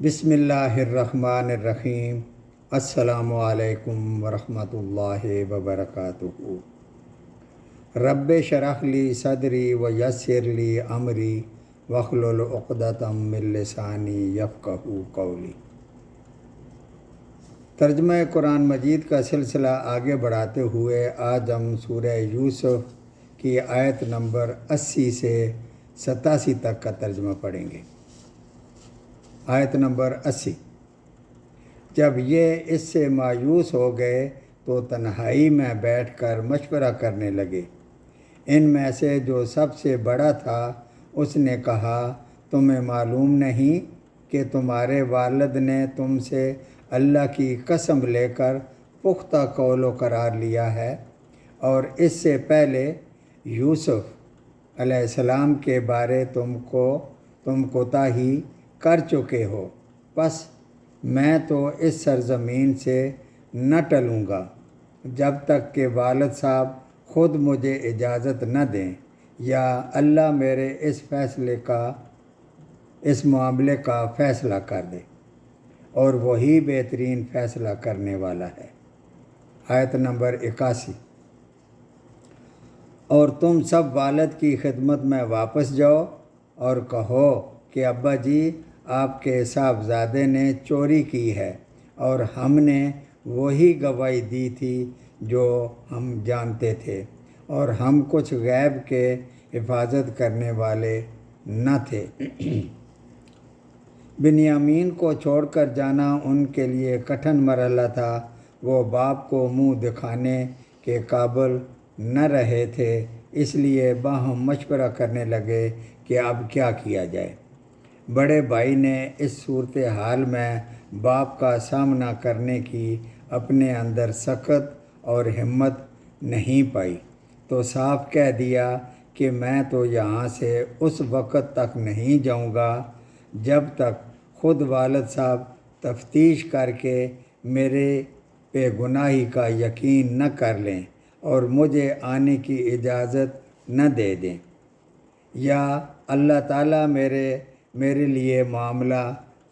بسم اللہ الرحمن الرحیم۔ السلام علیکم ورحمۃ اللہ وبرکاتہ۔ رب شرح لی صدری ویسر لی امری واحلل عقدۃ من لسانی یفقہوا قولی۔ ترجمہ قرآن مجید کا سلسلہ آگے بڑھاتے ہوئے آج ہم سورہ یوسف کی آیت نمبر 80 سے 87 تک کا ترجمہ پڑھیں گے۔ آیت نمبر 80۔ جب یہ اس سے مایوس ہو گئے تو تنہائی میں بیٹھ کر مشورہ کرنے لگے۔ ان میں سے جو سب سے بڑا تھا اس نے کہا، تمہیں معلوم نہیں کہ تمہارے والد نے تم سے اللہ کی قسم لے کر پختہ قول و قرار لیا ہے، اور اس سے پہلے یوسف علیہ السلام کے بارے تم کوتاہی کر چکے ہو، پس میں تو اس سرزمین سے نہ ٹلوں گا جب تک کہ والد صاحب خود مجھے اجازت نہ دیں یا اللہ میرے اس معاملے کا فیصلہ کر دے، اور وہی بہترین فیصلہ کرنے والا ہے۔ آیت نمبر 81۔ اور تم سب والد کی خدمت میں واپس جاؤ اور کہو کہ ابا جی، آپ کے صاحبزادے نے چوری کی ہے، اور ہم نے وہی گواہی دی تھی جو ہم جانتے تھے، اور ہم کچھ غیب کے حفاظت کرنے والے نہ تھے۔ بنیامین کو چھوڑ کر جانا ان کے لیے کٹھن مرحلہ تھا۔ وہ باپ کو منہ دکھانے کے قابل نہ رہے تھے، اس لیے باہم مشورہ کرنے لگے کہ اب کیا کیا جائے۔ بڑے بھائی نے اس صورتحال میں باپ کا سامنا کرنے کی اپنے اندر سخت اور ہمت نہیں پائی، تو صاف کہہ دیا کہ میں تو یہاں سے اس وقت تک نہیں جاؤں گا جب تک خود والد صاحب تفتیش کر کے میرے بے گناہی کا یقین نہ کر لیں اور مجھے آنے کی اجازت نہ دے دیں، یا اللہ تعالیٰ میرے لیے معاملہ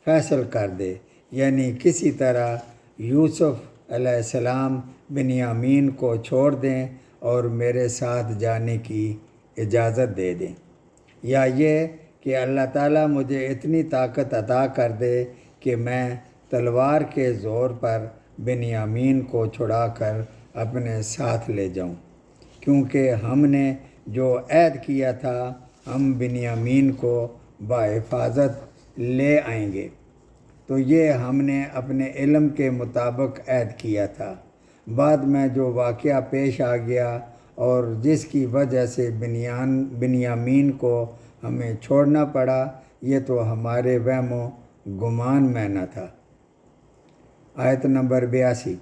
فیصل کر دے، یعنی کسی طرح یوسف علیہ السلام بنیامین کو چھوڑ دیں اور میرے ساتھ جانے کی اجازت دے دیں، یا یہ کہ اللہ تعالیٰ مجھے اتنی طاقت عطا کر دے کہ میں تلوار کے زور پر بنیامین کو چھڑا کر اپنے ساتھ لے جاؤں، کیونکہ ہم نے جو عہد کیا تھا ہم بنیامین کو بحفاظت لے آئیں گے، تو یہ ہم نے اپنے علم کے مطابق عہد کیا تھا۔ بعد میں جو واقعہ پیش آ گیا اور جس کی وجہ سے بنیامین کو ہمیں چھوڑنا پڑا، یہ تو ہمارے وہم و گمان میں نہ تھا۔ آیت نمبر 82۔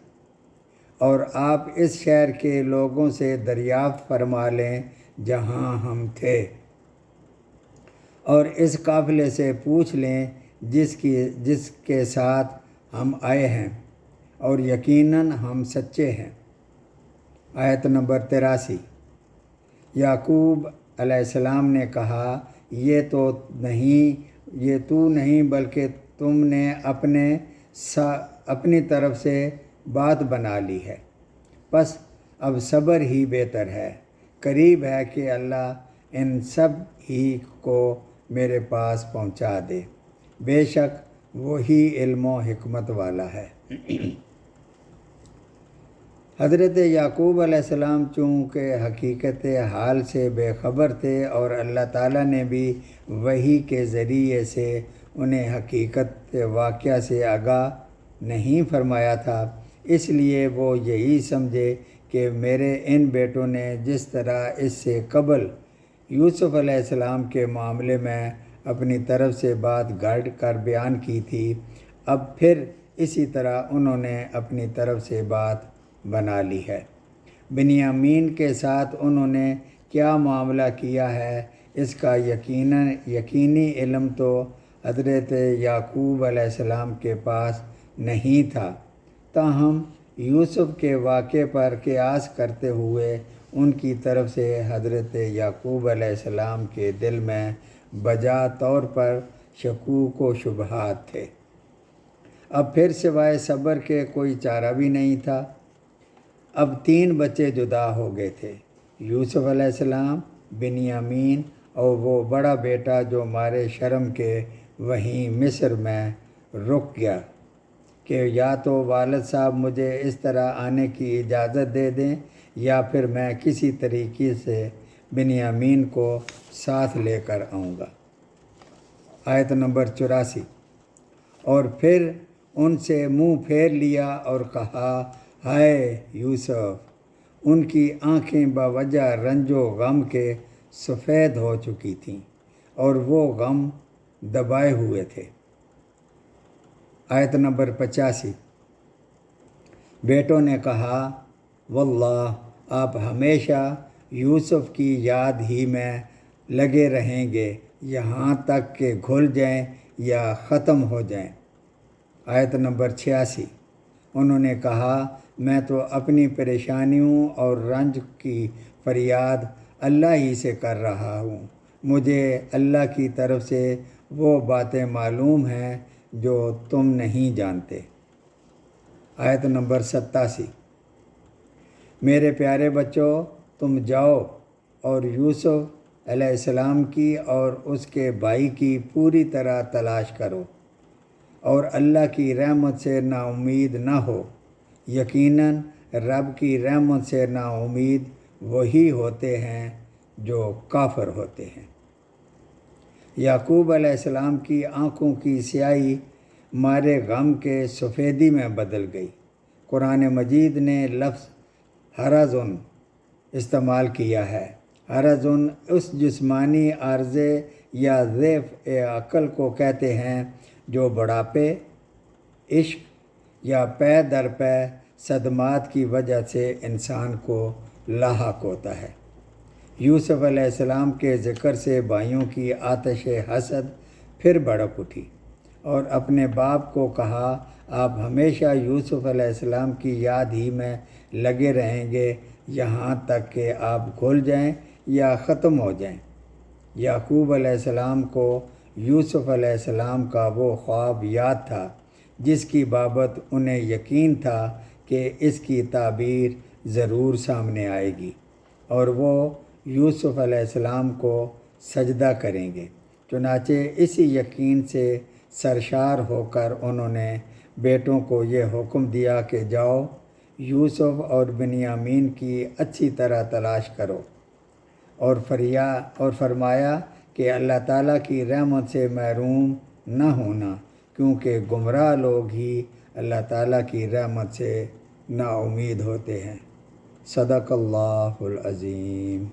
اور آپ اس شہر کے لوگوں سے دریافت فرما لیں جہاں ہم تھے، اور اس قافلے سے پوچھ لیں جس کے ساتھ ہم آئے ہیں، اور یقیناً ہم سچے ہیں۔ آیت نمبر 83۔ یعقوب علیہ السلام نے کہا، یہ تو نہیں بلکہ تم نے اپنی طرف سے بات بنا لی ہے، پس اب صبر ہی بہتر ہے۔ قریب ہے کہ اللہ ان سب ہی کو میرے پاس پہنچا دے، بے شک وہی علم و حکمت والا ہے۔ حضرت یعقوب علیہ السلام چونکہ حقیقت حال سے بے خبر تھے اور اللہ تعالیٰ نے بھی وحی کے ذریعے سے انہیں حقیقت واقعہ سے آگاہ نہیں فرمایا تھا، اس لیے وہ یہی سمجھے کہ میرے ان بیٹوں نے جس طرح اس سے قبل یوسف علیہ السلام کے معاملے میں اپنی طرف سے بات گھڑ کر بیان کی تھی، اب پھر اسی طرح انہوں نے اپنی طرف سے بات بنا لی ہے۔ بنیامین کے ساتھ انہوں نے کیا معاملہ کیا ہے، اس کا یقینی علم تو حضرت یعقوب علیہ السلام کے پاس نہیں تھا، تاہم یوسف کے واقعے پر قیاس کرتے ہوئے ان کی طرف سے حضرت یعقوب علیہ السلام کے دل میں بجا طور پر شکوک و شبہات تھے۔ اب پھر سوائے صبر کے کوئی چارہ بھی نہیں تھا۔ اب 3 بچے جدا ہو گئے تھے، یوسف علیہ السلام، بنیامین اور وہ بڑا بیٹا جو مارے شرم کے وہیں مصر میں رک گیا کہ یا تو والد صاحب مجھے اس طرح آنے کی اجازت دے دیں یا پھر میں کسی طریقے سے بنیامین کو ساتھ لے کر آؤں گا۔ آیت نمبر 84۔ اور پھر ان سے منہ پھیر لیا اور کہا، ہائے یوسف! ان کی آنکھیں بوجہ رنج و غم کے سفید ہو چکی تھیں اور وہ غم دبائے ہوئے تھے۔ آیت نمبر 85۔ بیٹوں نے کہا، واللہ آپ ہمیشہ یوسف کی یاد ہی میں لگے رہیں گے یہاں تک کہ گھل جائیں یا ختم ہو جائیں۔ آیت نمبر 86۔ انہوں نے کہا، میں تو اپنی پریشانیوں اور رنج کی فریاد اللہ ہی سے کر رہا ہوں، مجھے اللہ کی طرف سے وہ باتیں معلوم ہیں جو تم نہیں جانتے۔ آیت نمبر 87۔ میرے پیارے بچوں، تم جاؤ اور یوسف علیہ السلام کی اور اس کے بھائی کی پوری طرح تلاش کرو اور اللہ کی رحمت سے نا امید نہ ہو، یقیناً رب کی رحمت سے نا امید وہی ہوتے ہیں جو کافر ہوتے ہیں۔ یعقوب علیہ السلام کی آنکھوں کی سیاہی مارے غم کے سفیدی میں بدل گئی۔ قرآن مجید نے لفظ حرزن استعمال کیا ہے۔ حرزن اس جسمانی عارضے یا ضعف عقل کو کہتے ہیں جو بڑھاپے، عشق یا پے در پے صدمات کی وجہ سے انسان کو لاحق ہوتا ہے۔ یوسف علیہ السلام کے ذکر سے بھائیوں کی آتش حسد پھر بھڑک اٹھی اور اپنے باپ کو کہا، آپ ہمیشہ یوسف علیہ السلام کی یاد ہی میں لگے رہیں گے یہاں تک کہ آپ گھل جائیں یا ختم ہو جائیں۔ یعقوب علیہ السلام کو یوسف علیہ السلام کا وہ خواب یاد تھا جس کی بابت انہیں یقین تھا کہ اس کی تعبیر ضرور سامنے آئے گی اور وہ یوسف علیہ السلام کو سجدہ کریں گے۔ چنانچہ اسی یقین سے سرشار ہو کر انہوں نے بیٹوں کو یہ حکم دیا کہ جاؤ یوسف اور بنیامین کی اچھی طرح تلاش کرو اور فرمایا کہ اللہ تعالیٰ کی رحمت سے محروم نہ ہونا، کیونکہ گمراہ لوگ ہی اللہ تعالیٰ کی رحمت سے نا امید ہوتے ہیں۔ صدق اللہ العظیم۔